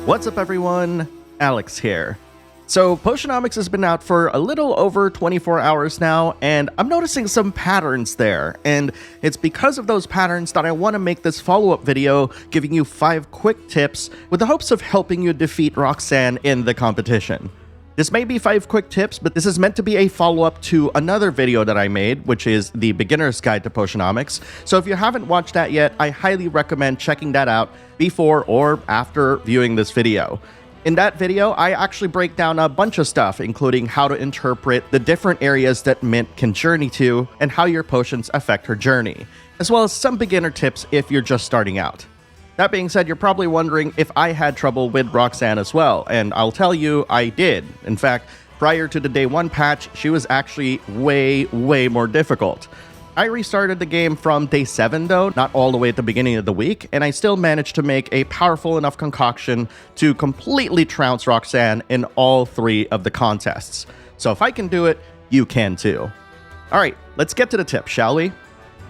What's up everyone, Alex here. So Potionomics has been out for a little over 24 hours now, and I'm noticing some patterns there, and it's because of those patterns that I want to make this follow-up video giving you 5 quick tips with the hopes of helping you defeat Roxanne in the competition. This may be 5 quick tips, but this is meant to be a follow-up to another video that I made, which is the Beginner's Guide to Potionomics. So if you haven't watched that yet, I highly recommend checking that out before or after viewing this video. In that video, I actually break down a bunch of stuff, including how to interpret the different areas that Mint can journey to and how your potions affect her journey, as well as some beginner tips if you're just starting out. That being said, you're probably wondering if I had trouble with Roxanne as well, and I'll tell you I did. In fact, prior to the day 1 patch, she was actually way more difficult. I restarted the game from day 7 though, not all the way at the beginning of the week, and I still managed to make a powerful enough concoction to completely trounce Roxanne in all 3 of the contests. So if I can do it, you can too. Alright, let's get to the tips, shall we?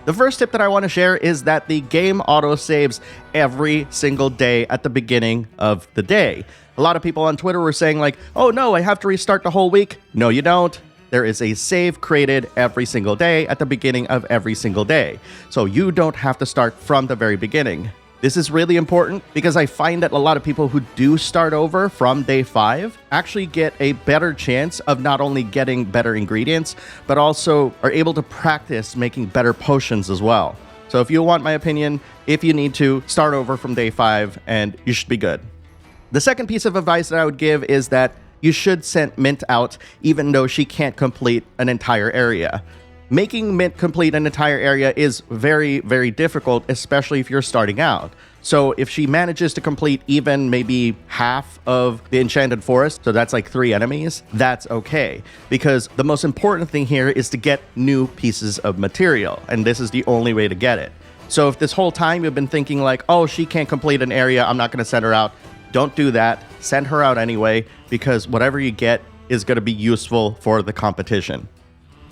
The first tip that I want to share is that the game auto-saves every single day at the beginning of the day. A lot of people on Twitter were saying like, oh no, I have to restart the whole week. No, you don't. There is a save created every single day at the beginning of every single day. So you don't have to start from the very beginning. This is really important because I find that a lot of people who do start over from day 5 actually get a better chance of not only getting better ingredients, but also are able to practice making better potions as well. So if you want my opinion, if you need to, start over from day 5 and you should be good. The second piece of advice that I would give is that you should send Mint out even though she can't complete an entire area. Making Mint complete an entire area is very difficult, especially if you're starting out. So if she manages to complete even maybe half of the Enchanted Forest, so that's like 3 enemies, that's okay. Because the most important thing here is to get new pieces of material, and this is the only way to get it. So if this whole time you've been thinking like, oh, she can't complete an area, I'm not going to send her out, don't do that. Send her out anyway, because whatever you get is going to be useful for the competition.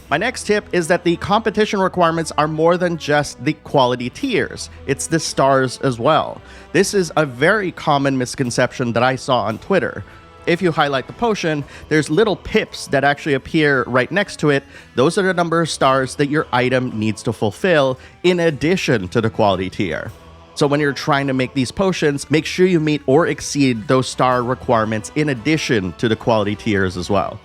My next tip is that the competition requirements are more than just the quality tiers. It's the stars as well. This is a very common misconception that I saw on Twitter. If you highlight the potion, there's little pips that actually appear right next to it. Those are the number of stars that your item needs to fulfill in addition to the quality tier. So when you're trying to make these potions, make sure you meet or exceed those star requirements in addition to the quality tiers as well.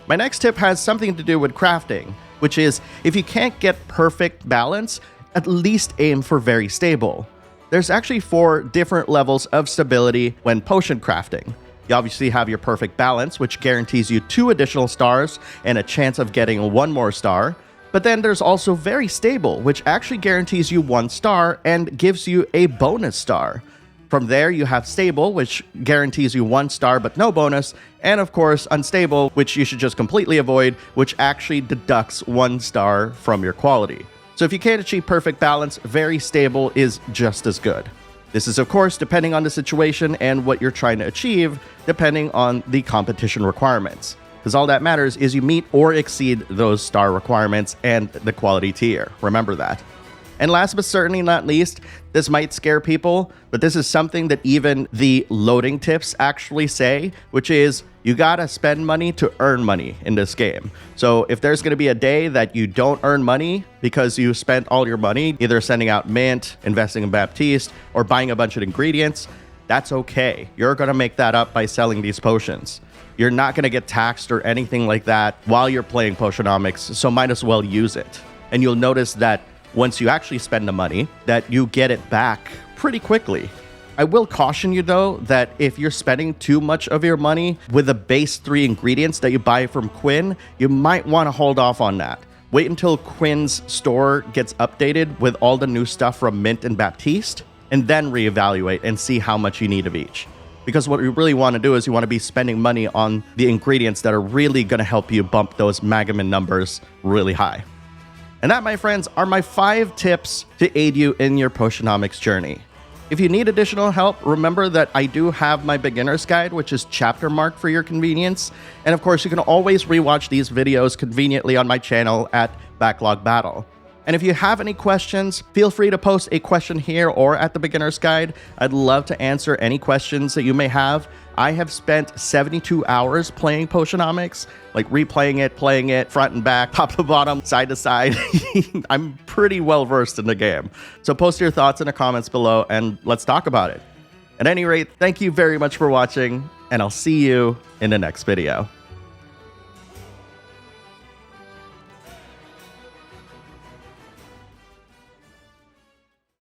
My next tip has something to do with crafting, which is if you can't get perfect balance, at least aim for very stable. There's actually 4 different levels of stability when potion crafting. You obviously have your perfect balance, which guarantees you 2 additional stars and a chance of getting 1 more star. But then there's also very stable, which actually guarantees you 1 star and gives you a bonus star. From there, you have stable, which guarantees you 1 star but no bonus, and of course, unstable, which you should just completely avoid, which actually deducts 1 star from your quality. So if you can't achieve perfect balance, very stable is just as good. This is, of course, depending on the situation and what you're trying to achieve, depending on the competition requirements. Because all that matters is you meet or exceed those star requirements and the quality tier. Remember that. And last but certainly not least, this might scare people, but this is something that even the loading tips actually say, which is you gotta spend money to earn money in this game. So if there's gonna be a day that you don't earn money because you spent all your money either sending out Mint, investing in Baptiste, or buying a bunch of ingredients, that's okay. You're gonna make that up by selling these potions. You're not going to get taxed or anything like that while you're playing Potionomics, so might as well use it. And you'll notice that once you actually spend the money, that you get it back pretty quickly. I will caution you though that if you're spending too much of your money with the base 3 ingredients that you buy from Quinn, you might want to hold off on that. Wait until Quinn's store gets updated with all the new stuff from Mint and Baptiste, and then reevaluate and see how much you need of each. Because what we really want to do is you want to be spending money on the ingredients that are really going to help you bump those Magamin numbers really high. And that, my friends, are my 5 tips to aid you in your Potionomics journey. If you need additional help, remember that I do have my beginner's guide, which is chapter marked for your convenience. And of course, you can always rewatch these videos conveniently on my channel at Backlog Battle. And if you have any questions, feel free to post a question here or at the beginner's guide. I'd love to answer any questions that you may have. I have spent 72 hours playing Potionomics, like replaying it, playing it, front and back, top to bottom, side to side. I'm pretty well versed in the game. So post your thoughts in the comments below and let's talk about it. At any rate, thank you very much for watching, and I'll see you in the next video.